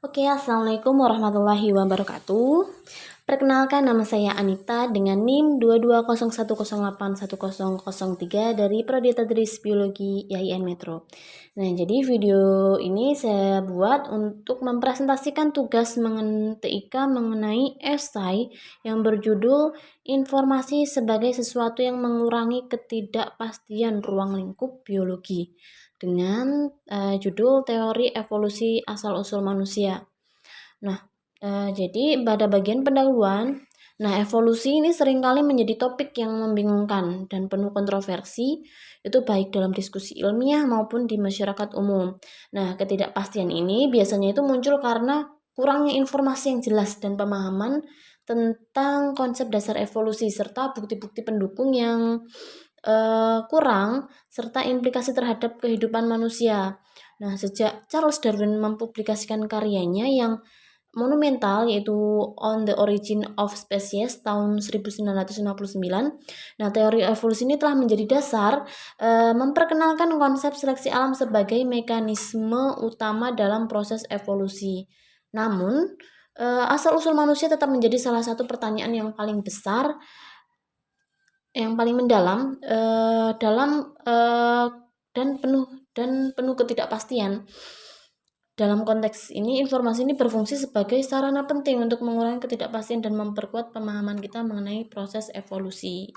Oke, Assalamualaikum warahmatullahi wabarakatuh. Perkenalkan, nama saya Anita dengan NIM 22010810003 dari Prodi Tadris Biologi IAIN Metro. Nah, jadi video ini saya buat untuk mempresentasikan tugas TIK mengenai esai yang berjudul Informasi sebagai sesuatu yang mengurangi ketidakpastian ruang lingkup biologi dengan judul Teori Evolusi Asal-Usul Manusia. Nah, jadi pada bagian pendahuluan, evolusi ini seringkali menjadi topik yang membingungkan dan penuh kontroversi, itu baik dalam diskusi ilmiah maupun di masyarakat umum. Nah, ketidakpastian ini biasanya itu muncul karena kurangnya informasi yang jelas dan pemahaman tentang konsep dasar evolusi serta bukti-bukti pendukung yang kurang serta implikasi terhadap kehidupan manusia. Nah, sejak Charles Darwin mempublikasikan karyanya yang monumental yaitu On the Origin of Species tahun 1959. Nah, teori evolusi ini telah menjadi dasar memperkenalkan konsep seleksi alam sebagai mekanisme utama dalam proses evolusi. Namun, asal-usul manusia tetap menjadi salah satu pertanyaan yang paling besar, yang paling mendalam dan penuh ketidakpastian. Dalam konteks ini, informasi ini berfungsi sebagai sarana penting untuk mengurangi ketidakpastian dan memperkuat pemahaman kita mengenai proses evolusi.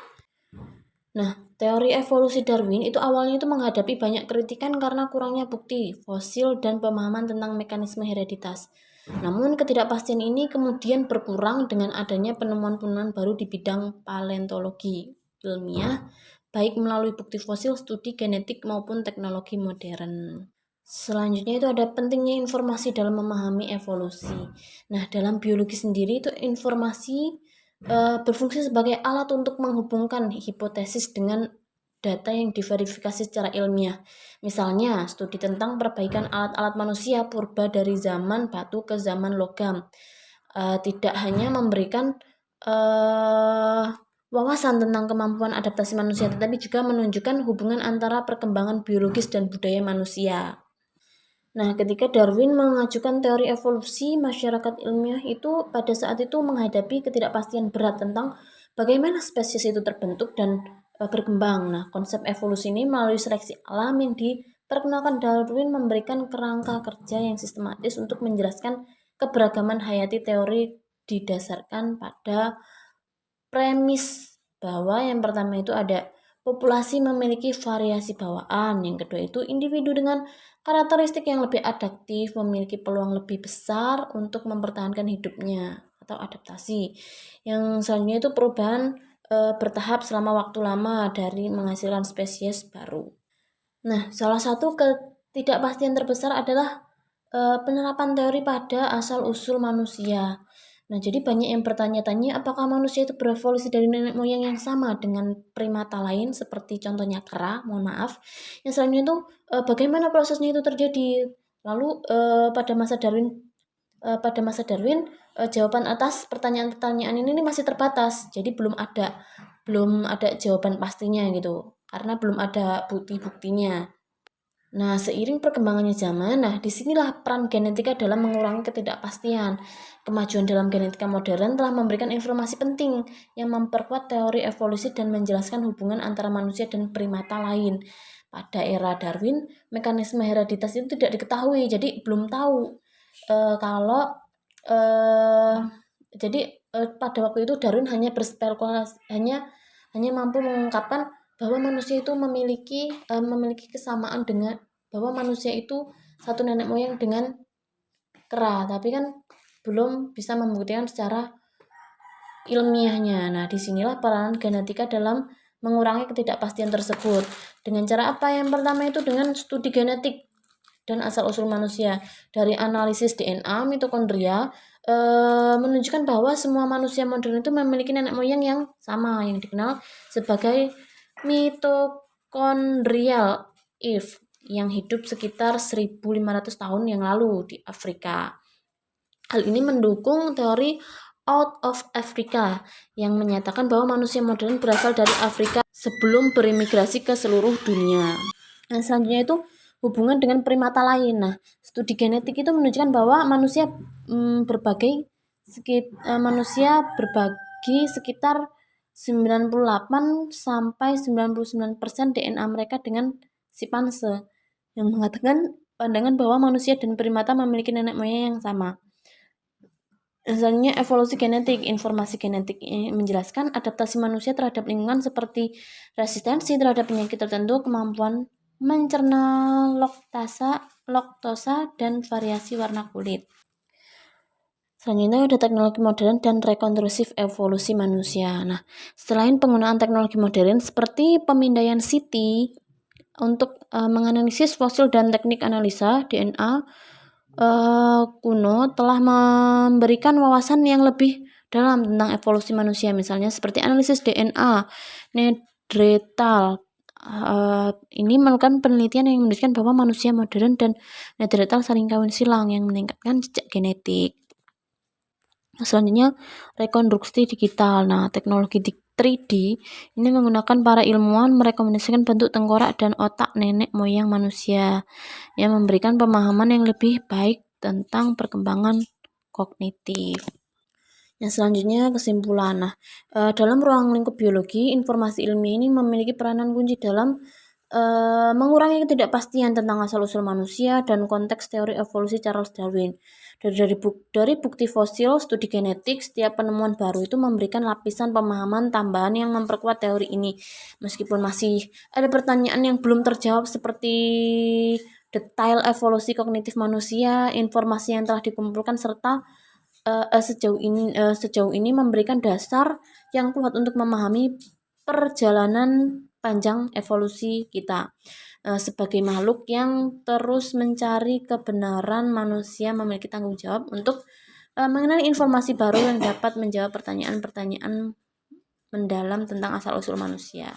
Nah, teori evolusi Darwin itu awalnya itu menghadapi banyak kritikan karena kurangnya bukti fosil dan pemahaman tentang mekanisme hereditas. Namun ketidakpastian ini kemudian berkurang dengan adanya penemuan-penemuan baru di bidang paleontologi ilmiah, baik melalui bukti fosil, studi genetik maupun teknologi modern. Selanjutnya itu ada pentingnya informasi dalam memahami evolusi. Nah, dalam biologi sendiri itu informasi berfungsi sebagai alat untuk menghubungkan hipotesis dengan data yang diverifikasi secara ilmiah. Misalnya, studi tentang perbaikan alat-alat manusia purba dari zaman batu ke zaman logam. Tidak hanya memberikan wawasan tentang kemampuan adaptasi manusia, tetapi juga menunjukkan hubungan antara perkembangan biologis dan budaya manusia. Nah, ketika Darwin mengajukan teori evolusi, masyarakat ilmiah itu pada saat itu menghadapi ketidakpastian berat tentang bagaimana spesies itu terbentuk dan berkembang. Nah, konsep evolusi ini melalui seleksi alam yang diperkenalkan Darwin memberikan kerangka kerja yang sistematis untuk menjelaskan keberagaman hayati. Teori didasarkan pada premis bahwa yang pertama itu ada populasi memiliki variasi bawaan, yang kedua itu individu dengan karakteristik yang lebih adaptif memiliki peluang lebih besar untuk mempertahankan hidupnya atau adaptasi. Yang selanjutnya itu perubahan bertahap selama waktu lama dari menghasilkan spesies baru. Nah, salah satu ketidakpastian terbesar adalah penerapan teori pada asal-usul manusia. Nah, jadi banyak yang bertanya-tanya apakah manusia itu berevolusi dari nenek moyang yang sama dengan primata lain seperti contohnya kera, mohon maaf. Yang selanjutnya itu bagaimana prosesnya itu terjadi. Lalu pada masa Darwin jawaban atas pertanyaan-pertanyaan ini masih terbatas. Jadi belum ada jawaban pastinya gitu. Karena belum ada bukti-buktinya. Nah, seiring perkembangannya zaman, disinilah peran genetika dalam mengurangi ketidakpastian. Kemajuan dalam genetika modern telah memberikan informasi penting yang memperkuat teori evolusi dan menjelaskan hubungan antara manusia dan primata lain. Pada era Darwin, mekanisme hereditas itu tidak diketahui, jadi belum tahu kalau pada waktu itu Darwin hanya berspekulasi, hanya mampu mengungkapkan bahwa manusia itu memiliki kesamaan dengan bahwa manusia itu satu nenek moyang dengan kera, tapi kan belum bisa membuktikan secara ilmiahnya. Nah, disinilah peran genetika dalam mengurangi ketidakpastian tersebut. Dengan cara apa? Yang pertama itu dengan studi genetik dan asal-usul manusia. Dari analisis DNA mitokondria menunjukkan bahwa semua manusia modern itu memiliki nenek moyang yang sama, yang dikenal sebagai mitokondrial Eve, yang hidup sekitar 1500 tahun yang lalu di Afrika. Hal ini mendukung teori Out of Africa yang menyatakan bahwa manusia modern berasal dari Afrika sebelum berimigrasi ke seluruh dunia. Nah, selanjutnya itu hubungan dengan primata lain. Nah, Studi genetik itu menunjukkan bahwa manusia berbagi sekitar 98 sampai 99% DNA mereka dengan simpanse, yang mengatakan pandangan bahwa manusia dan primata memiliki nenek moyang yang sama. Selanjutnya, evolusi genetik. Informasi genetik ini menjelaskan adaptasi manusia terhadap lingkungan seperti resistensi terhadap penyakit tertentu, kemampuan mencerna laktosa, dan variasi warna kulit. Selanjutnya ada teknologi modern dan rekonstrusif evolusi manusia. Nah, selain penggunaan teknologi modern seperti pemindaian CT untuk menganalisis fosil dan teknik analisa DNA kuno telah memberikan wawasan yang lebih dalam tentang evolusi manusia, misalnya seperti analisis DNA Neanderthal. Ini melakukan penelitian yang menunjukkan bahwa manusia modern dan Neanderthal saling kawin silang yang meningkatkan jejak genetik. Selanjutnya, rekonstruksi digital. Nah, teknologi 3D ini menggunakan para ilmuwan merekomendasikan bentuk tengkorak dan otak nenek moyang manusia yang memberikan pemahaman yang lebih baik tentang perkembangan kognitif. Yang selanjutnya, kesimpulan. Nah, dalam ruang lingkup biologi, informasi ilmiah ini memiliki peranan kunci dalam mengurangi ketidakpastian tentang asal-usul manusia dan konteks teori evolusi Charles Darwin. Dari bukti fosil, studi genetik, setiap penemuan baru itu memberikan lapisan pemahaman tambahan yang memperkuat teori ini. Meskipun masih ada pertanyaan yang belum terjawab seperti detail evolusi kognitif manusia, informasi yang telah dikumpulkan serta sejauh ini memberikan dasar yang kuat untuk memahami perjalanan panjang evolusi kita. Sebagai makhluk yang terus mencari kebenaran, manusia memiliki tanggung jawab untuk mengenali informasi baru yang dapat menjawab pertanyaan-pertanyaan mendalam tentang asal-usul manusia.